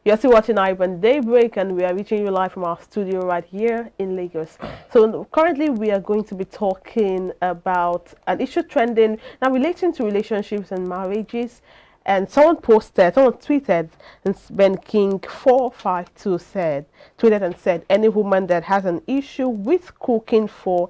You're still watching iBrand Daybreak, and we are reaching you live from our studio right here in Lagos. So currently we are going to be talking about an issue trending now relating to relationships and marriages. And someone tweeted, and Ben King 452 tweeted and said, any woman that has an issue with cooking for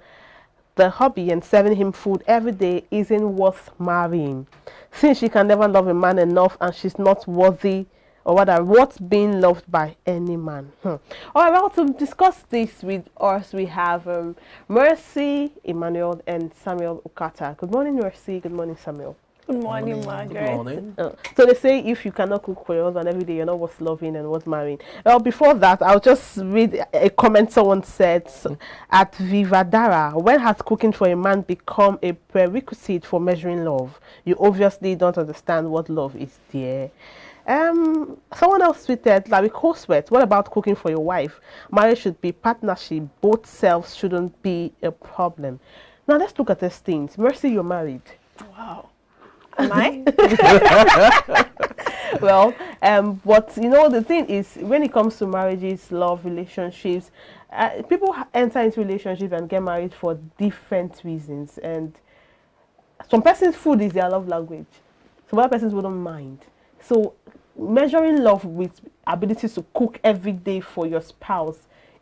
the hobby and serving him food every day isn't worth marrying, since she can never love a man enough and she's not worthy, or rather worth being loved by any man. All right, well, to discuss this with us, we have Mercy, Emmanuel, and Samuel Okata. Good morning, Mercy. Good morning, Samuel. Good morning, Margaret. Good morning. So they say if you cannot cook for your husband every day, you're not worth loving and worth marrying. Well, before that, I'll just read a comment someone said at Vivadara. When has cooking for a man become a prerequisite for measuring love? You obviously don't understand what love is, dear. Someone else tweeted, Larry Cosworth, what about cooking for your wife? Marriage should be partnership. Both selves shouldn't be a problem. Now let's look at these things. Mercy, you're married. Wow. Am I? Well, but you know, the thing is, when it comes to marriages, love, relationships, people enter into relationships and get married for different reasons. And some persons' food is their love language. Some other persons wouldn't mind. So measuring love with ability to cook every day for your spouse,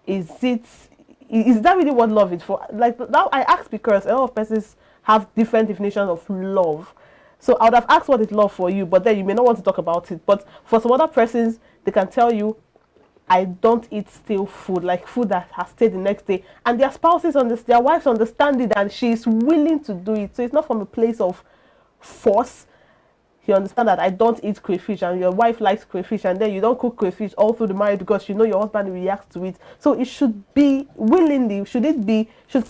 is that really what love is for? Like, now I ask because a lot of persons have different definitions of love. So I would have asked what is love for you, but then you may not want to talk about it. But for some other persons, they can tell you, I don't eat stale food, like food that has stayed the next day. And their spouses, their wives understand it, and she is willing to do it. So it's not from a place of force. You understand that I don't eat crayfish and your wife likes crayfish, and then you don't cook crayfish all through the marriage because you know your husband reacts to it. So it should be willingly, should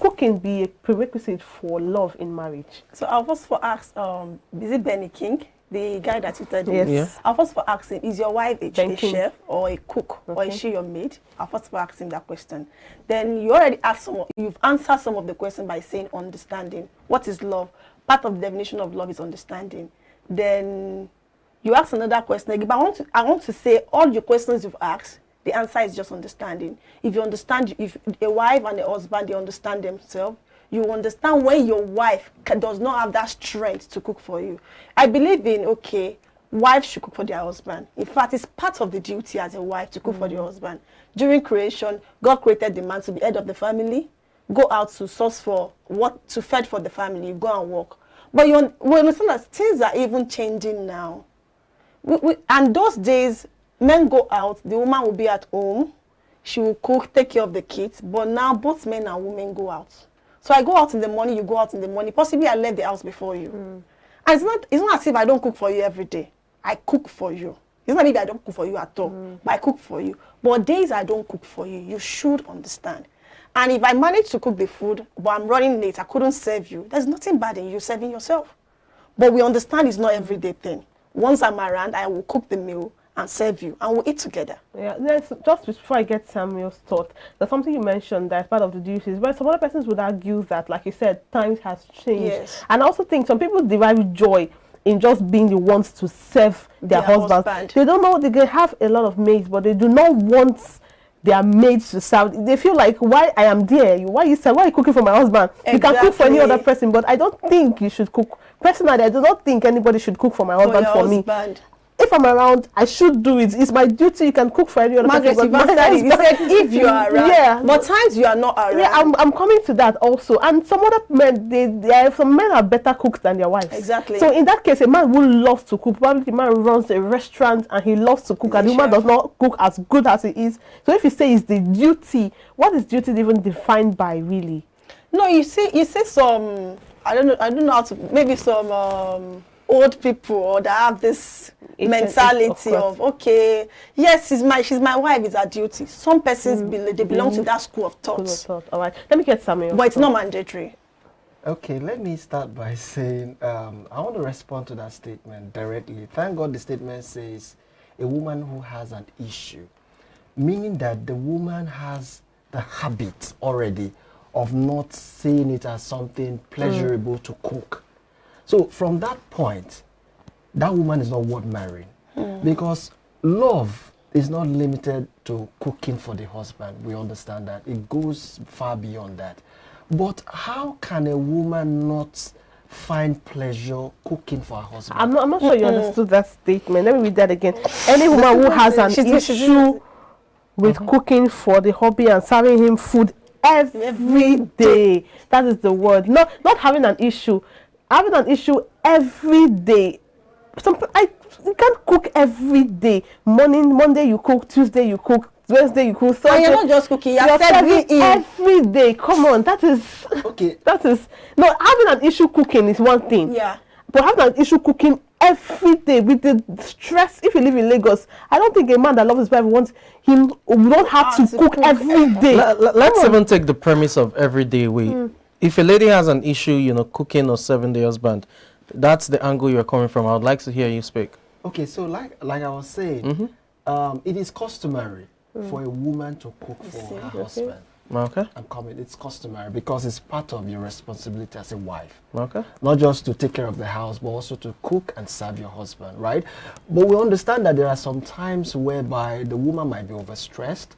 cooking be a prerequisite for love in marriage? So I'll first for ask, is it Benny King, the guy that you said? Yes. Yeah. I'll first for ask him, is your wife a chef or a cook, Okay. or is she your maid? I'll first for ask him that question. Then you already asked you've answered some of the question by saying understanding. What is love? Part of the definition of love is understanding. Then you ask another question. But I want to say all your questions you've asked, the answer is just understanding. If you understand, if a wife and a husband, they understand themselves, you understand when your wife does not have that strength to cook for you. I believe in, okay, wives should cook for their husband. In fact, it's part of the duty as a wife to cook for your husband. During creation, God created the man to be head of the family, go out to source for what to fed for the family, go and work. But we understand that things are even changing now. And those days, men go out, the woman will be at home, she will cook, take care of the kids. But now both men and women go out. So I go out in the morning, you go out in the morning. Possibly I left the house before you. And it's not as if I don't cook for you every day. I cook for you. It's not maybe I don't cook for you at all, but I cook for you. But days I don't cook for you, you should understand. And if I manage to cook the food, but I'm running late, I couldn't serve you, there's nothing bad in you serving yourself. But we understand it's not an everyday thing. Once I'm around, I will cook the meal and serve you, and we'll eat together. Yeah, just before I get Samuel's thought, there's something you mentioned that's part of the duties, but some other persons would argue that, like you said, times has changed. Yes. And I also think some people derive joy in just being the ones to serve their husband. They don't know, they can have a lot of maids, but they do not want their maids to serve. They feel like, why I am there? Why are you cooking for my husband? Exactly. You can cook for any other person, but I don't think you should cook. Personally, I do not think anybody should cook for my husband for me. If I'm around, I should do it. It's my duty. You can cook for any other person. You said if you are around. Yeah. But times you are not around. Yeah, I'm coming to that also. And some other men, some men are better cooks than their wives. Exactly. So in that case, a man will love to cook. Probably the man runs a restaurant and he loves to cook, and the woman does not cook as good as he is. So if you say it's the duty, what is duty even defined by, really? No, you say some. I don't know how to. Maybe some old people, or that have this mentality of okay, yes, she's my wife, it's her duty. Some persons they belong to that school of thought. All right, let me get Samuel. But it's not mandatory. Okay, let me start by saying I want to respond to that statement directly. Thank God the statement says a woman who has an issue, meaning that the woman has the habit already of not seeing it as something pleasurable to cook. So from that point, that woman is not worth marrying, because love is not limited to cooking for the husband. We understand that. It goes far beyond that. But how can a woman not find pleasure cooking for her husband? I'm not sure you understood that statement. Let me read that again. Any woman who has an issue with cooking for the hobby and serving him food every day, that is the word. Not having an issue. Having an issue every day. You can't cook every day. Monday you cook, Tuesday you cook, Wednesday you cook, Thursday. And you're not just cooking, you're serving every day. Come on, that is okay. That is no, having an issue cooking is one thing. Yeah. But having an issue cooking every day with the stress, if you live in Lagos, I don't think a man that loves his wife wants him don't have to cook every day. Let's even take the premise of every day away. If a lady has an issue, cooking or serving the husband, that's the angle you're coming from. I would like to hear you speak. Okay, so like I was saying, it is customary for a woman to cook for her husband. Okay. I'm coming. It's customary because it's part of your responsibility as a wife. Okay. Not just to take care of the house, but also to cook and serve your husband, right? But we understand that there are some times whereby the woman might be overstressed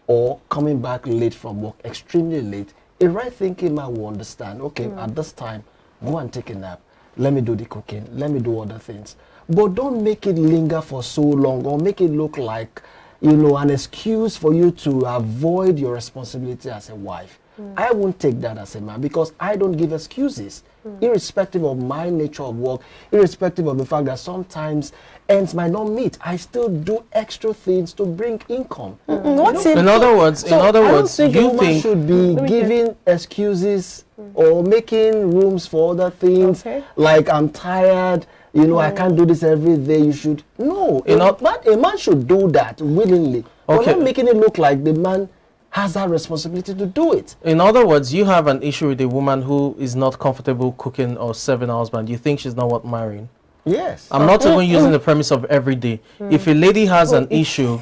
or coming back late from work, extremely late. A right thinking man will understand, okay, at this time, go and take a nap. Let me do the cooking. Let me do other things. But don't make it linger for so long or make it look like, an excuse for you to avoid your responsibility as a wife. I won't take that as a man because I don't give excuses, irrespective of my nature of work, irrespective of the fact that sometimes ends might not meet. I still do extra things to bring income. In other words, I don't think a you woman think should be giving excuses or making rooms for other things, like I'm tired, I can't do this every day. You should a man should do that willingly. But not making it look like the man has that responsibility to do it. In other words, you have an issue with a woman who is not comfortable cooking or serving her husband. You think she's not worth marrying? Yes. I'm not even using the premise of every day. If a lady has an issue,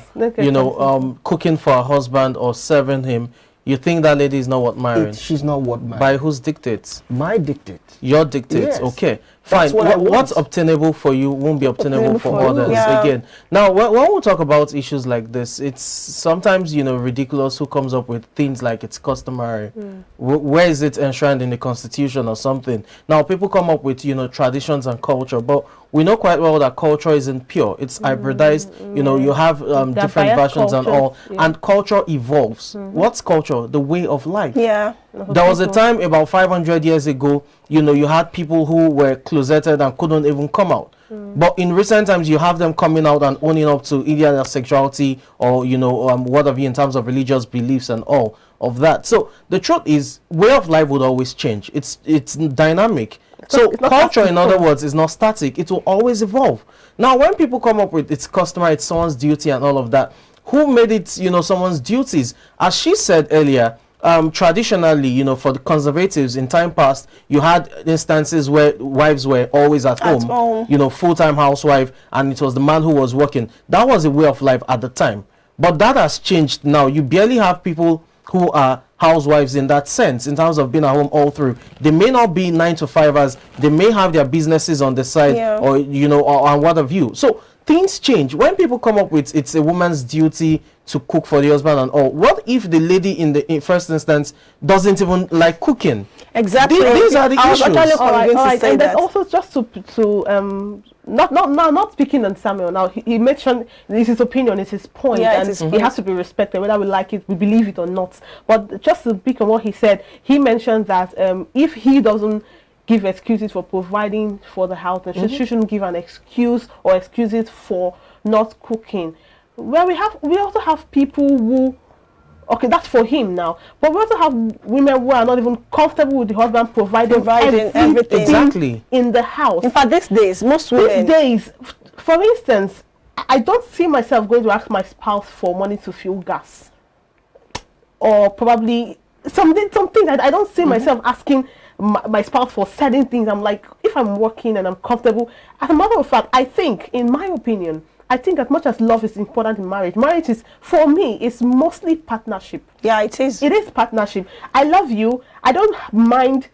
cooking for her husband or serving him, you think that lady is not worth marrying? She's not worth marrying. By whose dictates? My dictate. Your dictates, Yes. Okay. Fine. What's obtainable for you won't be obtainable for others. Yeah. Again, now when we talk about issues like this, it's sometimes ridiculous who comes up with things like it's customary. Where is it enshrined in the Constitution or something? Now people come up with traditions and culture, but we know quite well that culture isn't pure. It's hybridized. You have different versions and all, and culture evolves. What's culture? The way of life. Yeah. There was a time about 500 years ago, you had people who were closeted and couldn't even come out. But in recent times, you have them coming out and owning up to either their sexuality or, what have you in terms of religious beliefs and all of that. So the truth is, way of life would always change. It's dynamic. So culture, in other words, is not static. It will always evolve. Now, when people come up with it's customary, it's someone's duty and all of that, who made it, someone's duties? As she said earlier, traditionally, for the conservatives in time past, you had instances where wives were always at home, full-time housewife, and it was the man who was working. That was a way of life at the time. But that has changed now. You barely have people who are housewives in that sense, in terms of being at home all through. They may not be 9-to-5ers. They may have their businesses on the side, or, or what have you. So things change. When people come up with it's a woman's duty to cook for the husband and all, what if the lady in first instance doesn't even like cooking? Exactly. These are the issues. All right. Say And that. also just to not speaking on Samuel now, he mentioned it's his opinion, it's his point, and it has to be respected whether we like it, we believe it or not. But just to speak on what he said, he mentioned that if he doesn't give excuses for providing for the house, and she shouldn't give an excuse or excuses for not cooking. Well, we also have people who, okay, that's for him now, but we also have women who are not even comfortable with the husband providing everything exactly in the house. In fact, these days, most women. These days, for instance, I don't see myself going to ask my spouse for money to fuel gas, or probably some things. I don't see myself asking my spouse for certain things. I'm like, if I'm working and I'm comfortable. As a matter of fact, I think, in my opinion, as much as love is important in marriage is, for me, it's mostly partnership. Yeah, it is. It is partnership. I love you. I don't mind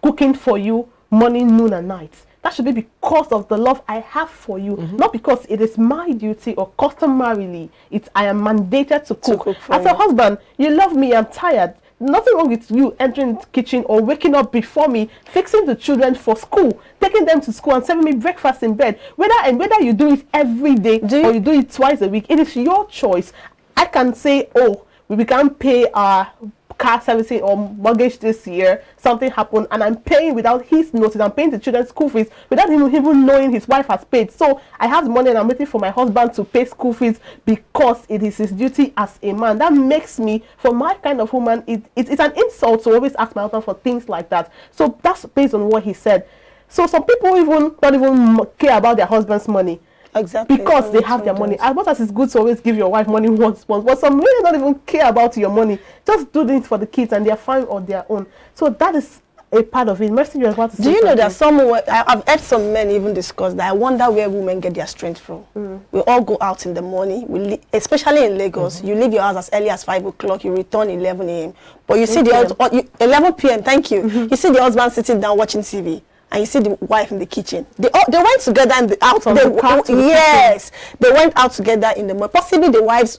cooking for you morning, noon, and night. that should be because of the love I have for you, not because it is my duty or customarily I am mandated to cook. As a husband, you love me, I'm tired. Nothing wrong with you entering the kitchen or waking up before me, fixing the children for school, taking them to school and serving me breakfast in bed. Whether you do it every day or you do it twice a week, it is your choice. I can say, oh, we can't pay our car servicing or mortgage this year, something happened, and I'm paying without his notice. I'm paying the children's school fees without him even knowing his wife has paid. So I have the money and I'm waiting for my husband to pay school fees because it is his duty as a man. That makes me, for my kind of woman, it's an insult to always ask my husband for things like that. So that's based on what he said. So some people don't even care about their husband's money. Exactly. Because they have their money. As much as it's good to always give your wife money once, but some really don't even care about your money. Just do things for the kids and they're fine on their own. So that is a part of it. Mercy, you're about to say. Do you know that I've heard some men even discuss that I wonder where women get their strength from. We all go out in the morning, especially in Lagos. You leave your house as early as 5 o'clock, you return 11 a.m. But you see 11 p.m. Thank you. You see the husband sitting down watching TV. And you see the wife in the kitchen. They went together in the out. Yes, they went out together in the morning. Possibly the wife's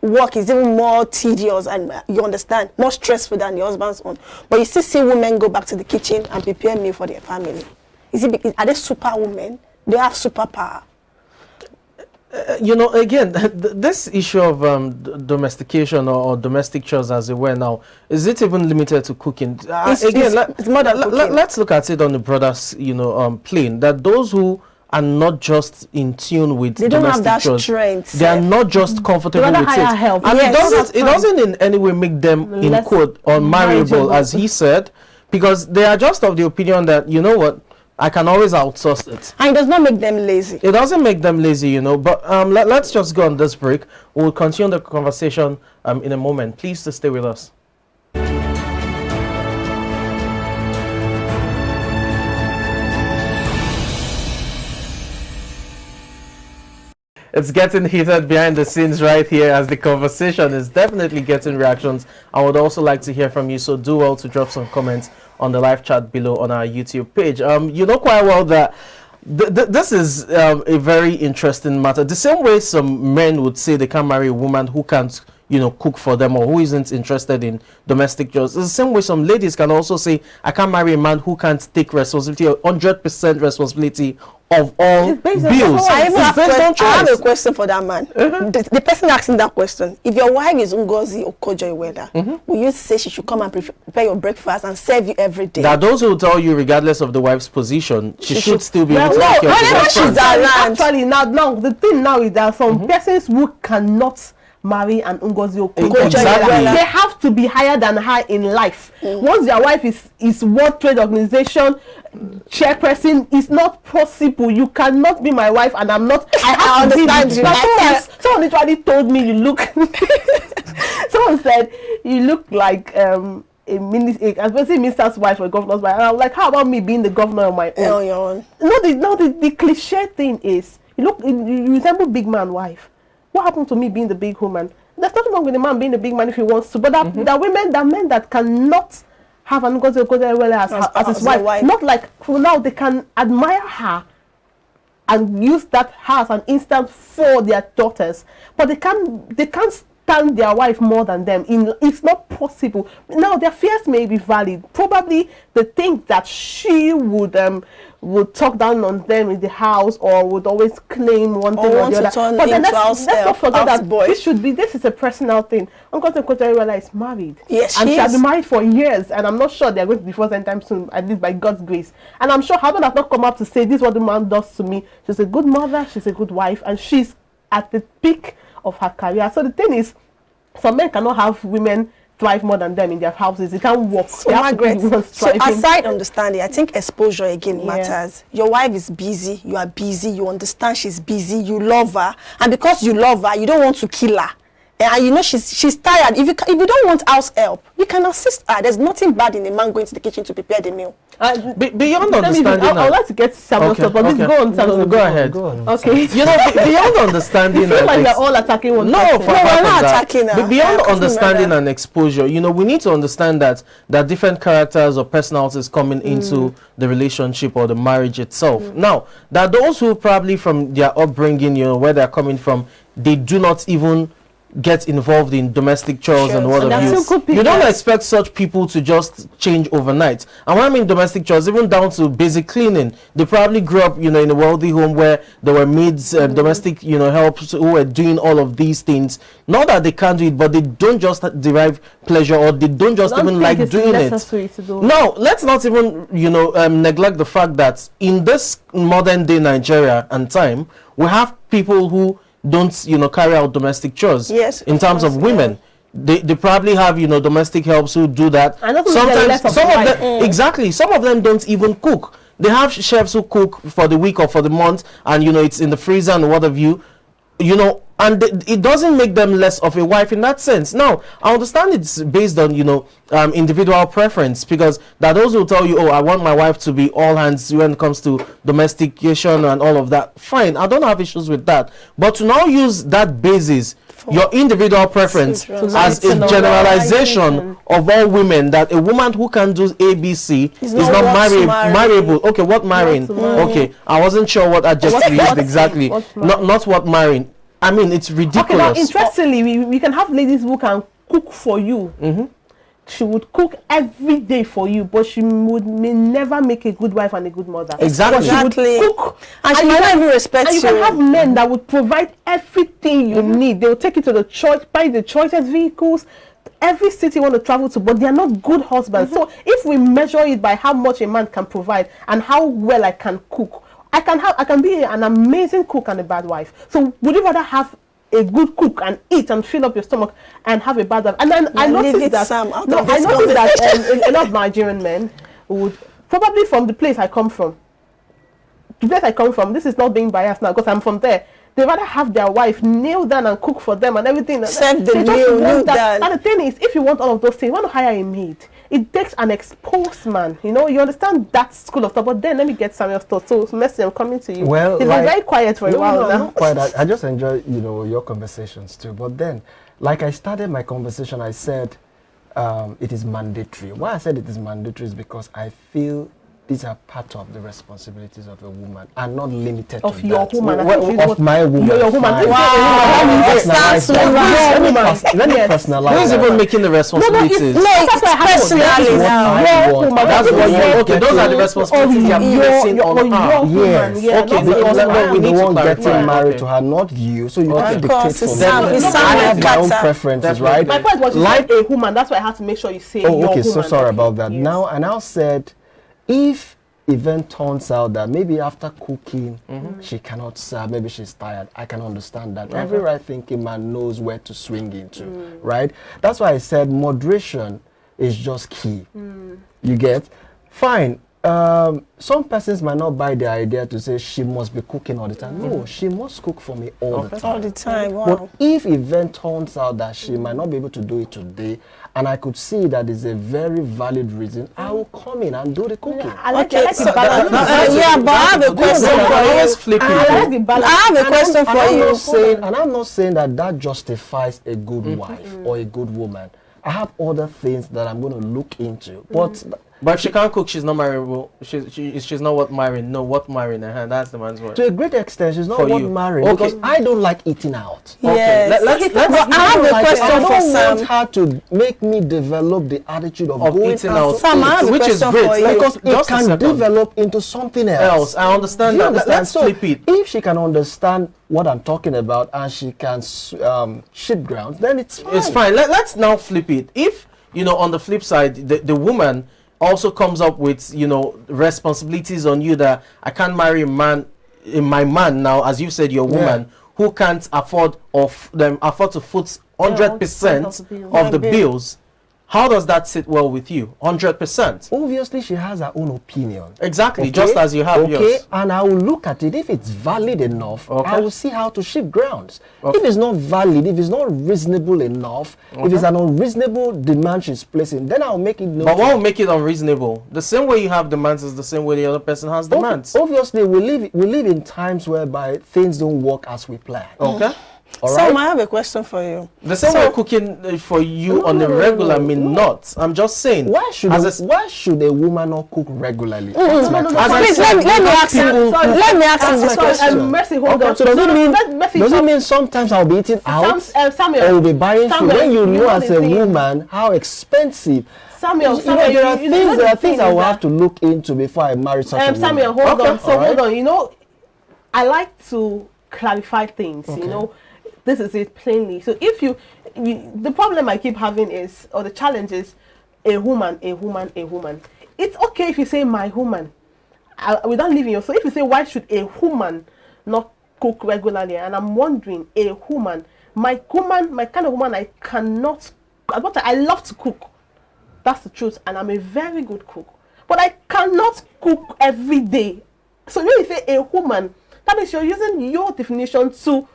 work is even more tedious and you understand, more stressful than the husband's own. But you still see women go back to the kitchen and prepare meal for their family. Are they superwomen? They have superpower. Again, this issue of domestication or domestic chores, as it were now, is it even limited to cooking? It's more than cooking. Let's look at it on the broader, plane. That those who are not just in tune with they don't have that chores, strength. they are not just comfortable with it. Help. And it doesn't in any way make them, in quote, unmarriable, as he said, because they are just of the opinion that, you know what, I can always outsource it. And it does not make them lazy. It doesn't make them lazy, but let's just go on this break. We'll continue the conversation in a moment. Please to stay with us. It's getting heated behind the scenes right here as the conversation is definitely getting reactions. I would also like to hear from you, so do well to drop some comments on the live chat below on our YouTube page. You know quite well that this is a very interesting matter. The same way some men would say they can't marry a woman who can't, cook for them or who isn't interested in domestic chores. It's the same way some ladies can also say, I can't marry a man who can't take responsibility, 100% responsibility of all bills. I have a question for that man. The person asking that question, if your wife is Ngozi Okojo-Iweala, will you say she should come and prepare your breakfast and serve you every day? There are those who will tell you, regardless of the wife's position, she should still be able to take care of the she's around. Actually, now the thing now is that some persons who cannot marry an Ngozi Okojo-Iweala. Exactly. They have to be higher than her in life. Once their wife is World Trade Organization chairperson, it's not possible. You cannot be my wife and I'm not. I understand you. Someone literally told me you look. Someone said you look like especially minister's wife or governor's wife. And I'm like, how about me being the governor of my own? Your own. The cliche thing is you resemble big man wife. What happened to me being the big woman? There's nothing wrong with the man being the big man if he wants to, but there are men that cannot have an Ngozi Okojo-Iweala as his wife. Not like for now they can admire her and use that her as an instance for their daughters, but they can't stand their wife more than them. It's not possible. Now their fears may be valid. Probably they think that she would talk down on them in the house or would always claim one thing or the other. But then let's not forget that this is a personal thing. Uncle Okojo-Iweala is married. Yes, and she has been married for years, and I'm not sure they're going to divorce anytime soon, at least by God's grace. And I'm sure her husband has not come up to say this is what the man does to me. She's a good mother, she's a good wife, and she's at the peak of her career. So the thing is, some men cannot have women thrive more than them in their houses. It can't work. So aside understanding, I think exposure again matters. Your wife is busy, you are busy, you understand she's busy, you love her, and because you love her, you don't want to kill her. And you know she's tired. If you don't want house help, you can assist her. There's nothing bad in a man going to the kitchen to prepare the meal. Beyond understanding, I would like to get Samuel's thought, but please go on, Samuel. Go ahead. Go on. Okay. You know, beyond understanding, I feel like they're all attacking one. no, person. we're not attacking her. But beyond Yeah, understanding and exposure, you know, we need to understand that different characters or personalities coming into the relationship or the marriage itself. Now, that those who probably from their upbringing, you know, where they're coming from, they do not even get involved in domestic chores and what have you. You don't expect such people to just change overnight. And when I mean domestic chores, even down to basic cleaning, they probably grew up, you know, in a wealthy home where there were maids, domestic, you know, helps who were doing all of these things. Not that they can't do it, but they don't just derive pleasure, or they don't just even like doing it. Now, let's not even, you know, neglect the fact that in this modern day Nigeria and time, we have people who don't, you know, carry out domestic chores. Yes, in terms of women, they probably have, you know, domestic helps who do that. Sometimes some of them exactly, some of them don't even cook. They have chefs who cook for the week or for the month, and you know, it's in the freezer and what have you, you know, and it doesn't make them less of a wife in that sense. Now, I understand it's based on, you know, individual preference, because there are those who tell you, oh, I want my wife to be all hands when it comes to domestication and all of that. Fine, I don't have issues with that. But to now use that basis, your individual preference, as a generalization of all women, that a woman who can do ABC is not marriable. Okay, what marrying? Okay, I wasn't sure what adjective you used exactly. Not what marrying. I mean, it's ridiculous. Okay, now interestingly, we can have ladies who can cook for you. She would cook every day for you, but she may never make a good wife and a good mother. Exactly. But she would cook, and she might not even respect you. And you can have men that would provide everything you need. They will take you to the church, buy the choicest vehicles, every city you want to travel to, but they are not good husbands. So if we measure it by how much a man can provide and how well I can cook, I can be an amazing cook and a bad wife. So would you rather have a good cook and eat and fill up your stomach and have a bad wife? And then I noticed that a lot of Nigerian men would, probably from the place I come from, this is not being biased now because I'm from there, they rather have their wife kneel down and cook for them and everything. Send the kneel down. And the thing is, if you want all of those things, you want to hire a maid. It takes an exposed man, you know. You understand that school of thought. But then let me get Samuel's thought. So Mercy, I'm coming to you. Well, it's been very quiet for a while now. Not quite. I just enjoy, you know, your conversations too. But then, like I started my conversation, I said it is mandatory. Why I said it is mandatory is because I feel these are part of the responsibilities of a woman and not limited of to your that. Woman. Of my woman. Your woman. Wow. Let me personalize. Who's even making the responsibilities? That's personally. That's what you. Okay, those are the responsibilities you are placing on her. Yes. Okay, because we need to getting married to her, not you. So you can't dictate for me. I have my own preferences, right? My point was, like a woman. That's why I had to make sure you say. Oh, okay. So sorry about that. Now, I now said, if event turns out that maybe after cooking she cannot serve, maybe she's tired, I can understand that. Every right thinking man knows where to swing into, right? That's why I said moderation is just key. You get? Fine. Some persons might not buy the idea to say she must be cooking all the time. No, she must cook for me all the time. All the time, wow. But if event turns out that she might not be able to do it today, and I could see that is a very valid reason, I will come in and do the cooking. But I have a question for you. I have a question for you. And I'm not saying that justifies a good wife or a good woman. I have other things that I'm going to look into. But if she can't cook, she's not marriable. She's not worth marrying. No, worth marrying. That's the man's word. To a great extent, she's not worth marrying because I don't like eating out. Yes. Okay. I have a question for Sam. I don't want her to make me develop the attitude of going eating out, Sam, I have a which is question great for you. because it can develop into something else. I understand that. Let's flip it. If she can understand what I'm talking about and she can ship grounds, then it's fine. It's fine. Let's now flip it. If, you know, on the flip side, the woman also comes up with, you know, responsibilities on you that I can't marry a man, my man now, as you said, your woman, who can't afford to foot 100% of the bills. How does that sit well with you? 100%. Obviously, she has her own opinion. Exactly, just as you have yours. And I will look at it. If it's valid enough, I will see how to shift grounds. Okay. If it's not valid, if it's not reasonable enough, if it's an unreasonable demand she's placing, then I'll make it known. But what will make it unreasonable? The same way you have demands is the same way the other person has demands. Obviously, we live in times whereby things don't work as we plan. Okay. All right? Sam, I have a question for you. The same way cooking for you on a regular not. I'm just saying. Why should a woman not cook regularly? Please, let me ask you. Let me ask you this question. Mercy, hold on. So does it mean sometimes I'll be eating out or will be buying food when you know as a woman how expensive? Samuel, there are things I will have to look into before I marry such a woman. Samuel, hold on. So hold on. You know, I like to clarify things. You know. This is it plainly. So if you, the problem I keep having is, or the challenge is, a woman. It's okay if you say my woman, without leaving you. So if you say why should a woman not cook regularly, and I'm wondering, a woman, my kind of woman, I cannot. I love to cook. That's the truth, and I'm a very good cook. But I cannot cook every day. So when you say a woman, that means you're using your definition to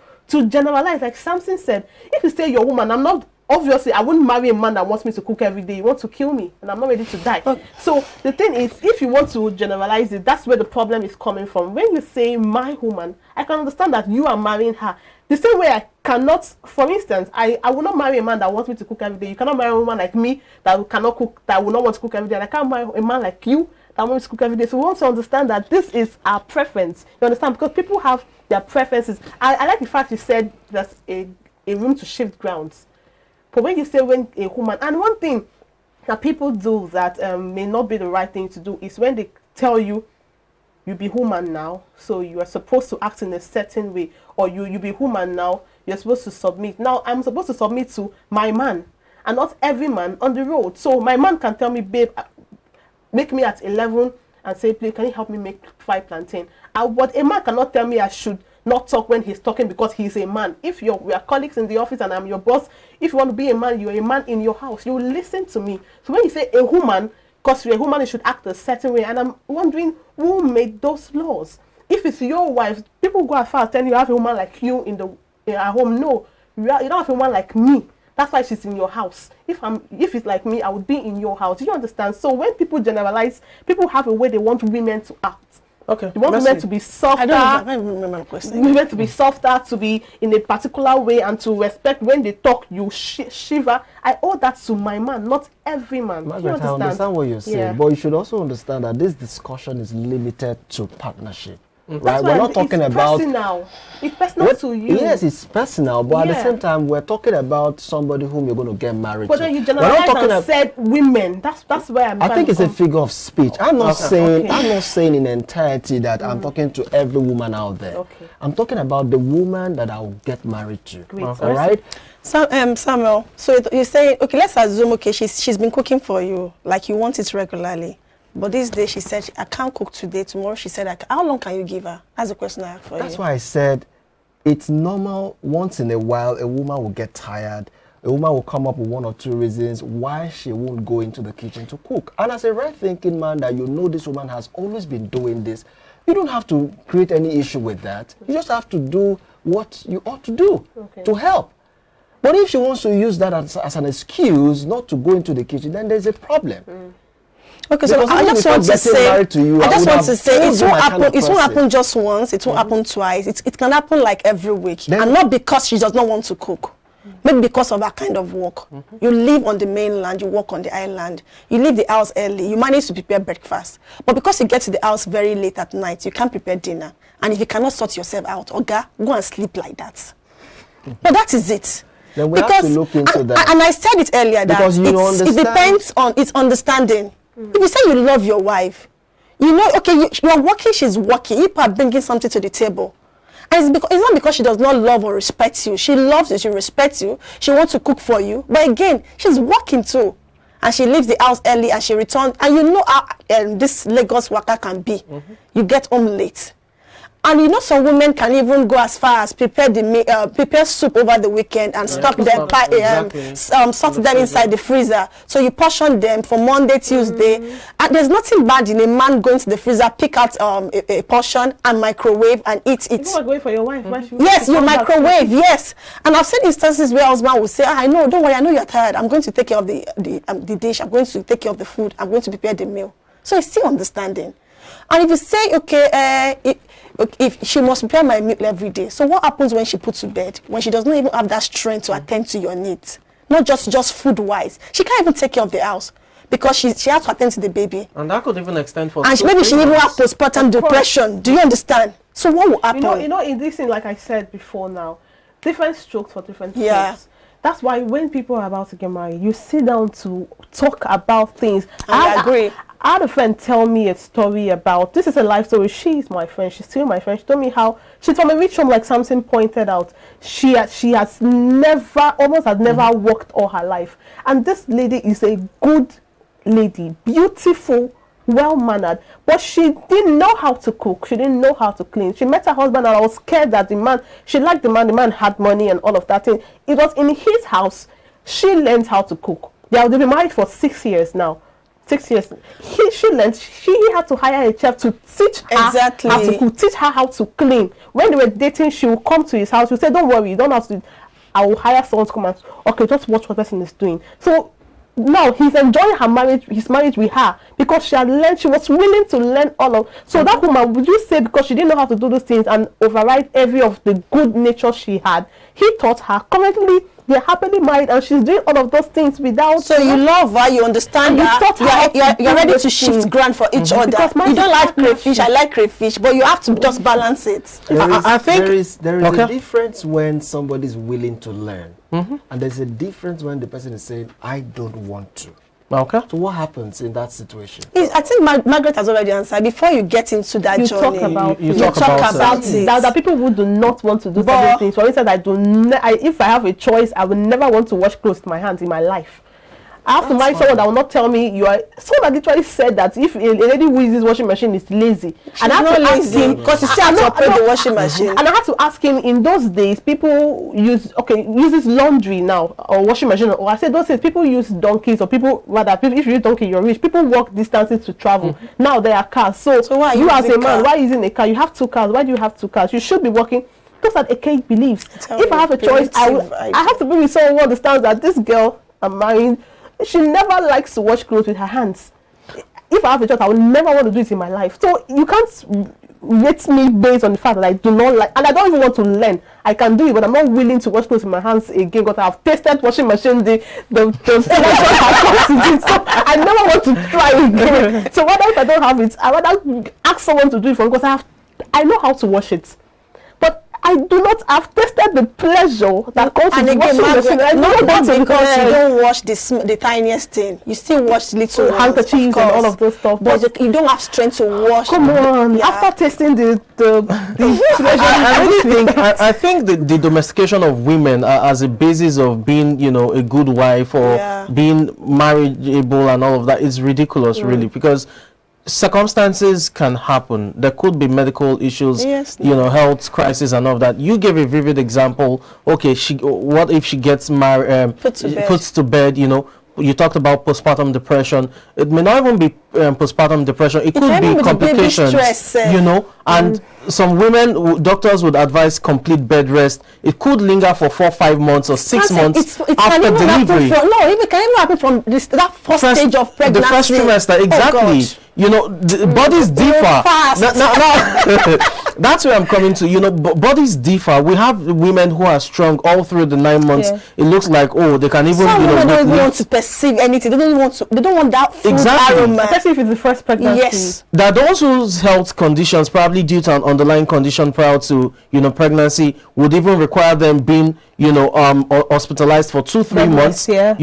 generalize. Like Samson said, if you say you're a woman, I'm not, obviously I wouldn't marry a man that wants me to cook every day. You want to kill me and I'm not ready to die. So the thing is, if you want to generalize it, that's where the problem is coming from. When you say my woman, I can understand that you are marrying her. The same way I cannot, for instance, I will not marry a man that wants me to cook every day. You cannot marry a woman like me that cannot cook, that will not want to cook every day. And I can't marry a man like you that wants to cook every day. So we want to understand that this is our preference. You understand? Because people have their preferences. I like the fact you said there's a room to shift grounds. But when you say when a woman, and one thing that people do that may not be the right thing to do is when they tell you, you be woman now, so you are supposed to act in a certain way, or you be woman now, you're supposed to submit. Now I'm supposed to submit to my man, and not every man on the road. So my man can tell me, babe, make me at 11 and say, please, can you help me make 5 plantain? But a man cannot tell me I should not talk when he's talking because he's a man. If we are colleagues in the office and I'm your boss, if you want to be a man, you're a man in your house. You listen to me. So when you say a woman, because you're a woman, you should act a certain way. And I'm wondering who made those laws. If it's your wife, people go as far as telling you have a woman like you at home. No, you don't have a woman like me. That's why she's in your house. If it's like me, I would be in your house. Do you understand? So when people generalize, people have a way they want women to act. Okay. They want women to be softer. I don't remember the question. Women to be softer, to be in a particular way, and to respect when they talk. You shiver. I owe that to my man, not every man. Margaret, I understand what you're saying, but you should also understand that this discussion is limited to partnership. Right, we're not talking about personal. It's personal to you. Yes, it's personal, but at the same time, we're talking about somebody whom you're going to get married to. But then you generalize and said women. That's where I'm. I think it's a figure of speech. I'm not saying in entirety that I'm talking to every woman out there. Okay. I'm talking about the woman that I will get married to. Great. All right. So, Samuel. So you say, okay, let's assume, okay, she's been cooking for you, like you want it regularly. But this day she said, I can't cook today. Tomorrow she said, how long can you give her? That's the question I have for you. That's why I said it's normal. Once in a while, a woman will get tired. A woman will come up with 1 or 2 reasons why she won't go into the kitchen to cook. And as a right-thinking man that you know this woman has always been doing this, you don't have to create any issue with that. You just have to do what you ought to do to help. But if she wants to use that as an excuse not to go into the kitchen, then there's a problem. Okay, so I just want to say, it won't happen just once, it won't happen twice. It can happen like every week. And not because she does not want to cook. Maybe because of that kind of work. You live on the mainland, you work on the island. You leave the house early, you manage to prepare breakfast. But because you get to the house very late at night, you can't prepare dinner. And if you cannot sort yourself out, Oga, go and sleep like that. But that is it. Then we have to look into that. And I said it earlier that it depends on its understanding. If you say you love your wife, you know, okay, you're working, she's working, you are bringing something to the table. And it's not because she does not love or respect you. She loves you, she respects you, she wants to cook for you. But again, she's working too. And she leaves the house early and she returns. And you know how this Lagos worker can be. You get home late. And you know, some women can even go as far as prepare prepare soup over the weekend and stock them, sort them inside the freezer. So you portion them for Monday, Tuesday. And there's nothing bad in a man going to the freezer, pick out a portion and microwave and eat it. You microwave for your wife. Yes, you microwave. Yes, and I've seen instances where husband will say, I know, don't worry, I know you're tired. I'm going to take care of the dish. I'm going to take care of the food. I'm going to prepare the meal. So it's still understanding. And if you say, okay, if she must prepare my meal every day, so what happens when she puts to bed, when she does not even have that strength to attend to your needs, not just food wise, she can't even take care of the house because she has to attend to the baby, and that could even extend for, and maybe she even have postpartum depression. Do you understand? So what will happen? You know, in this thing, like I said before, now different strokes for different strokes. That's why when people are about to get married, you sit down to talk about things. I agree. I had a friend tell me a story about, this is a life story. She's my friend. She's still my friend. She told me how she's from a rich home, like Samson pointed out. She has never worked all her life. And this lady is a good lady, beautiful, well-mannered. But she didn't know how to cook. She didn't know how to clean. She met her husband and I was scared that she liked the man had money and all of that thing. It was in his house. She learned how to cook. They've been married for 6 years now. 6 years. She had to hire a chef to teach her how to cook, teach her how to clean. When they were dating, she would come to his house. She would say, don't worry, you don't have to. I will hire someone to come and, okay, just watch what person is doing. So now he's enjoying his marriage with her because she was willing to learn all of. So that woman, would you say because she didn't know how to do those things and override every of the good nature she had, he taught her. Currently, they're happily married and she's doing all of those things without. So you love her, you understand her, you're ready to shift ground for each other. You don't like crayfish, I like crayfish, but you have to just balance it. I think there is a difference when somebody's willing to learn, and there's a difference when the person is saying, I don't want to. Okay. So what happens in that situation? I think Margaret has already answered. Before you get into that journey, talk about you talk about it. There are people who do not want to do certain things. For instance, if I have a choice, I would never want to wash clothes with my hands in my life. I have to marry someone that will not tell me you are. Someone literally said that if a lady who uses washing machine is lazy, and I have to ask him because you still have to operate the washing machine. And I have to ask him. In those days, people uses laundry now or washing machine. Or I said those days people use donkeys or if you use donkey, you're rich. People walk distances to travel. Now there are cars. So why you as a man, why using a car? You have 2 cars. Why do you have 2 cars? You should be walking. Those are archaic beliefs. If I have a choice, I have to be with someone who understands that this girl I'm marrying, she never likes to wash clothes with her hands. If I have a choice, I would never want to do it in my life. So you can't rate me based on the fact that I do not like, and I don't even want to learn. I can do it, but I'm not willing to wash clothes with my hands again because I've tasted washing machine. So I never want to try again. So what if I don't have it? I rather ask someone to do it for me because I know how to wash it. I do not have tasted the pleasure that comes with washing machine. Not because you don't wash the tiniest thing. You still wash little handkerchiefs and all of those stuff. But you don't have strength to wash. Come on. Yeah. After tasting the pleasure, I think the domestication of women as a basis of being, a good wife or being marriageable and all of that is ridiculous, really, because circumstances can happen. There could be medical issues, health crisis and all of that. You gave a vivid example. Okay, what if she gets married, puts to bed, you talked about postpartum depression. It may not even be postpartum depression. It could be complications, stress, and some women, doctors would advise complete bed rest. It could linger for 4 or 5 months or 6 months after delivery. It can even happen from that first stage of pregnancy. The first trimester, exactly. Bodies differ. That's where I'm coming to. Bodies differ. We have women who are strong all through the 9 months. Yeah. It looks like they can even. Some women don't even want to perceive anything. They don't want that food aroma. Especially if it's the first pregnancy. Yes. There are those whose health conditions, probably due to an underlying condition prior to pregnancy, would even require them being hospitalized for 2-3 months. Yeah.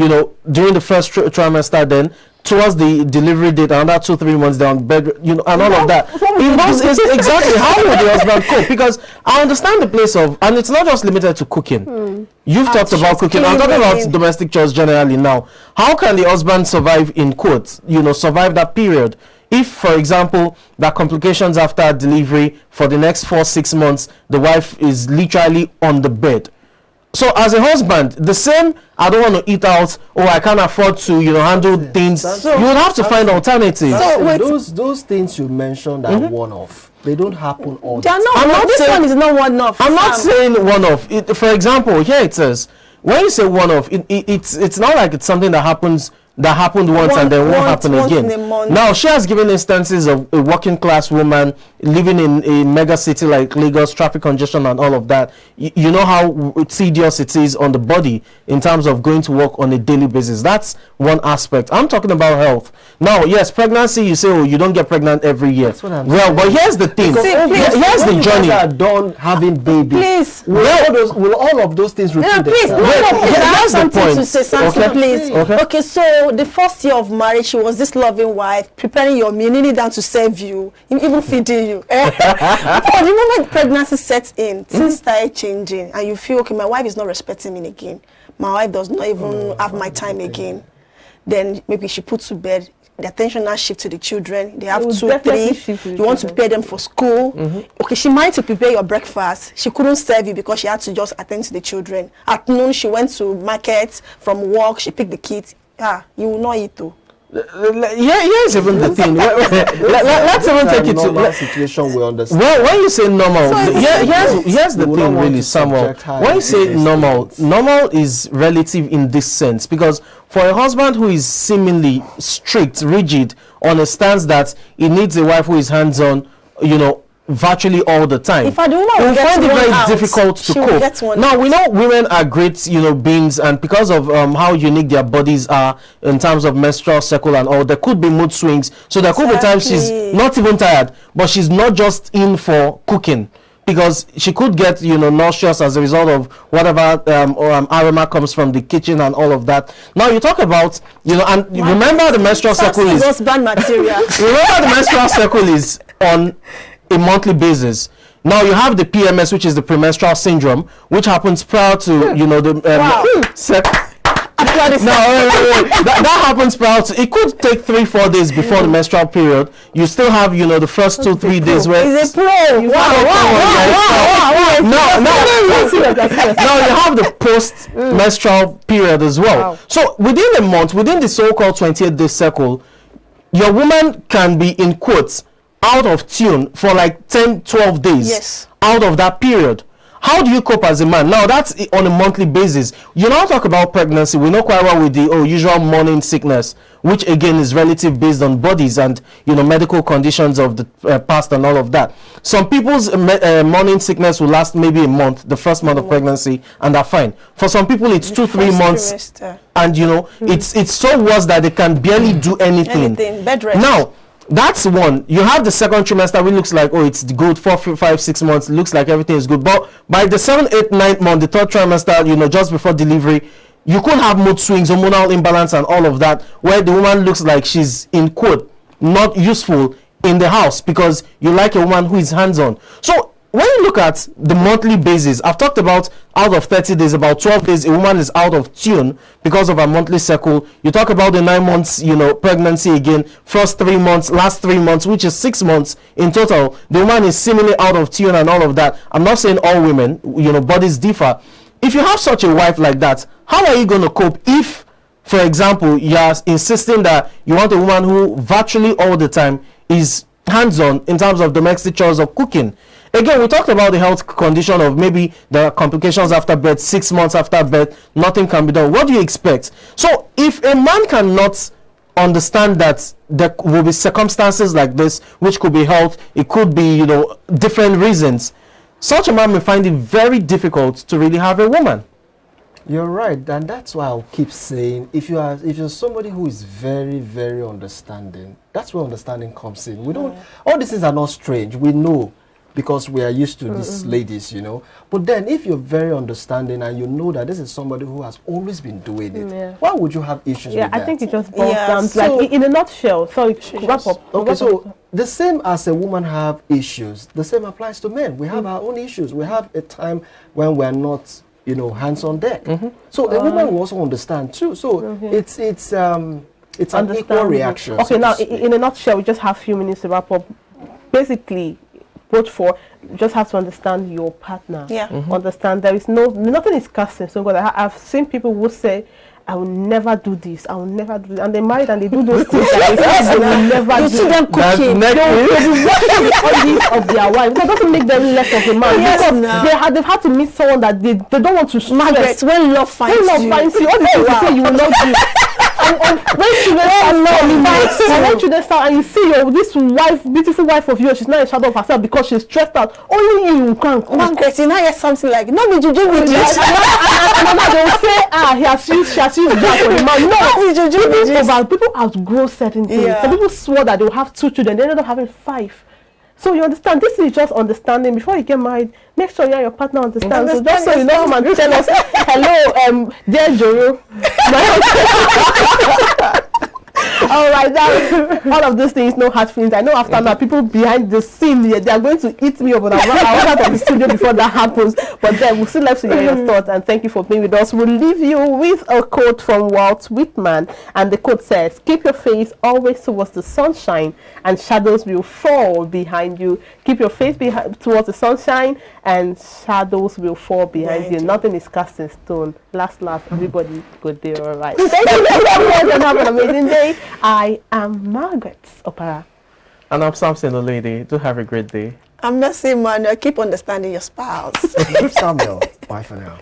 During the first trimester, then. Towards the delivery date, another 2-3 months they're on bed, and all of that. Exactly how would the husband cope? Because I understand the place of, and it's not just limited to cooking. You've talked about cooking. I'm talking about domestic chores generally now. How can the husband survive in quotes? Survive that period. if, for example, there are complications after delivery for the next 4-6 months, the wife is literally on the bed. So as a husband, the same, I don't want to eat out, or I can't afford to, handle things. So you would have to find alternatives. So those things you mentioned are one-off. They don't happen all the time. This one is not one-off. I'm not saying one-off. For example, here it says, when you say one-off, it's not like it's something that happened once and then won't happen again. Now, she has given instances of a working class woman living in a mega city like Lagos, traffic congestion and all of that. You know how tedious it is on the body in terms of going to work on a daily basis. That's one aspect. I'm talking about health. Now, yes, pregnancy, you say, oh, you don't get pregnant every year. That's what I'm saying. But here's the thing. Here's the journey. You are done having babies. Please. Will all of those things repeat Please. themselves? That's the point. To say something, Okay. please. Okay, so the first year of marriage, she was this loving wife, preparing your meal, kneeling down to serve you, even feeding you. But the moment pregnancy sets in, things start changing, and you feel, okay, my wife is not respecting me again. My wife does not even have my time again. Then maybe she puts to bed. The attention now shift to the children. They have 2, 3. You want to prepare them for school. Okay, she might to prepare your breakfast. She couldn't serve you because she had to just attend to the children. At noon, she went to market from work. She picked the kids. You will not eat too. Here's even the thing. Let's even take it to that situation. We understand. Well, when you say normal, here's the thing, really, Samuel. When you say normal is relative in this sense, because for a husband who is seemingly strict, rigid, on a stance that he needs a wife who is hands-on, virtually all the time, if I do not you'll find it very out, difficult to cope. Now, we know women are great, beings, and because of how unique their bodies are in terms of menstrual cycle and all, there could be mood swings. So there could be times she's not even tired, but she's not just in for cooking, because she could get nauseous as a result of whatever aroma comes from the kitchen and all of that. Now you talk about and remember the menstrual cycle is bad material. Remember the menstrual cycle is on a monthly basis. Now you have the PMS, which is the premenstrual syndrome, which happens prior to that happens prior to. It could take 3-4 days before the menstrual period. You still have the first 2-3 days where it's a pro. Now you have the post menstrual period as well. So within a month, within the so-called 28-day cycle, your woman can be, in quotes, out of tune for like 10-12 days out of that period. How do you cope as a man? Now that's on a monthly basis. You now talk about pregnancy. We know quite well with the usual morning sickness, which again is relative based on bodies and medical conditions of the past and all of that. Some people's morning sickness will last maybe a month, the first month of pregnancy, and they're fine. For some people it's 2-3 months, and it's so worse that they can barely do anything. Bed rest. Now that's one. You have the second trimester, which looks like, it's good. 4, 5, 6 months, looks like everything is good. But by the 7th, 8th, 9th month, the third trimester, just before delivery, you could have mood swings, hormonal imbalance, and all of that, where the woman looks like she's, in quote, not useful in the house because you like a woman who is hands-on. So when you look at the monthly basis, I've talked about out of 30 days, about 12 days, a woman is out of tune because of her monthly cycle. You talk about the 9 months, pregnancy again, first 3 months, last 3 months, which is 6 months in total. The woman is seemingly out of tune and all of that. I'm not saying all women, bodies differ. If you have such a wife like that, how are you going to cope if, for example, you're insisting that you want a woman who virtually all the time is hands-on in terms of domestic chores of cooking? Again, we talked about the health condition of maybe there are complications after birth, 6 months after birth, nothing can be done. What do you expect? So if a man cannot understand that there will be circumstances like this, which could be health, it could be, different reasons, such a man may find it very difficult to really have a woman. You're right, and that's why I'll keep saying, if you're somebody who is very, very understanding, that's where understanding comes in. We don't, all these things are not strange. We know, because we are used to these ladies, But then if you're very understanding and you know that this is somebody who has always been doing it, why would you have issues with that? I think it just boils down to, like, in a nutshell. So wrap up. Okay, so the same as a woman have issues, the same applies to men. We have our own issues. We have a time when we're not, hands on deck. So a woman will also understand too. So it's It's an equal Understandable. reaction. Okay, so now to speak. in a nutshell, we just have a few minutes to wrap up. Basically, both for you just have to understand your partner. Yeah. Understand there is nothing is cast in stone. Because I've seen people who say, I will never do this, I will never do this, and they married and they do those things that they will never You do. see them cooking. They'll be watching the orgies of their wives. That doesn't make them less of a man. Yes, Because no. they've had to meet someone that they don't want to stress. Margaret, when love finds When love you. finds you, all the things you say you will not do. And when children start and you see this wife, beautiful wife of yours, she's not a shadow of herself because she's stressed out. Only you can cook. Margaret, you now hear something like, no, me juju with this. And they will say, she has used that for the man. No, people outgrow certain things. Yeah. Some people swore that they will have 2 children, they ended up having 5. So you understand, this is just understanding. Before you get married, make sure you and your partner understand. So just so you know, come and tell us, hello, dear Joro. All right, that, all of these things, no hard feelings. I know after now, people behind the scene, they are going to eat me up, but I'll out of the studio before that happens. But then we'll still love to hear your thoughts, and thank you for being with us. We'll leave you with a quote from Walt Whitman, and the quote says, keep your face always towards the sunshine, and shadows will fall behind you. Keep your face towards the sunshine, and shadows will fall behind you. Nothing is cast in stone. Last, everybody good day, all right. Thank you very much, and have an amazing day. I am Margaret Opara. And I'm Samson Olede. Do have a great day. I'm Mercy Manuel. Keep understanding your spouse. Samuel, bye for now.